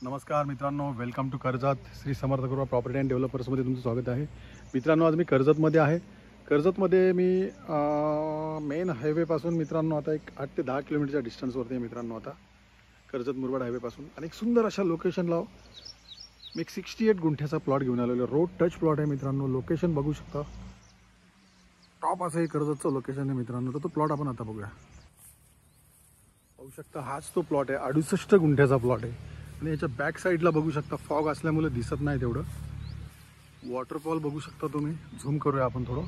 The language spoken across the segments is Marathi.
नमस्कार मित्रांनो, वेलकम टू कर्जत. श्री समर्थ गुरुवा प्रॉपर्टी अँड डेव्हलपर्समध्ये तुमचं स्वागत आहे. मित्रांनो, आज मी कर्जतमध्ये आहे. कर्जतमध्ये मी मेन हायवेपासून मित्रांनो आता एक 8 ते 10 किलोमीटरच्या डिस्टन्सवरती आहे मित्रांनो. आता कर्जत मुरबाड हायवेपासून आणि एक सुंदर अशा लोकेशनला मी एक 68 गुंठ्याचा प्लॉट घेऊन आलेलो. रोड टच प्लॉट आहे मित्रांनो. लोकेशन बघू शकता, टॉप असं हे कर्जतचं लोकेशन आहे मित्रांनो. तर तो प्लॉट आपण आता बघूया. बघू शकता, हाच तो प्लॉट आहे. 68 गुंठ्याचा प्लॉट आहे आणि याच्या बॅक साईडला बघू शकता फॉग असल्यामुळे दिसत नाही तेवढं. वॉटरफॉल बघू शकता तुम्ही. झूम करूया आपण थोडं.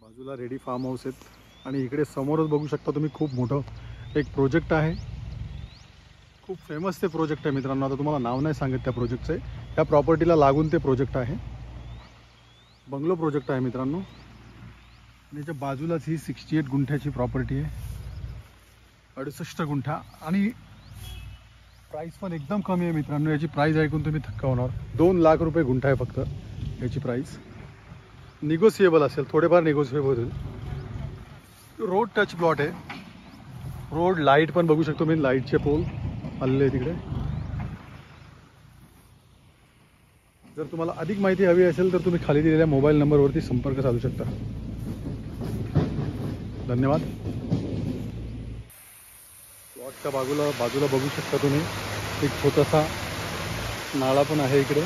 बाजूला रेडी फार्म हाऊस आहेत आणि इकडे समोरच बघू शकता तुम्ही खूप मोठं एक प्रोजेक्ट आहे. खूप फेमस ते प्रोजेक्ट आहे मित्रांनो. आता तुम्हाला नाव नाही सांगत त्या प्रोजेक्टचे. त्या प्रॉपर्टीला लागून ते प्रोजेक्ट आहे. बंगलो प्रोजेक्ट आहे मित्रांनो. याच्या बाजूलाच ही 68 गुंठ्याची प्रॉपर्टी आहे. 68 गुंठा आणि प्राईस पण एकदम कमी आहे मित्रांनो. याची प्राईस ऐकून तुम्ही थक्का होणार. 2 लाख रुपये गुंठा आहे फक्त याची प्राईस. निगोसिएबल असेल, थोडेफार निगोसिएबल होईल. रोड टच प्लॉट आहे. रोड लाईट पण बघू शकतो मी. लाईटचे पोल आलेले आहे तिकडे. जर तुम्हाला अधिक माहिती हवी असेल तर तुम्ही खाली दिलेल्या मोबाईल नंबरवरती संपर्क साधू शकता. धन्यवाद. प्लॉटच्या बाजूला बघू शकता तुम्ही एक छोटासा नाळा पण आहे इकडे.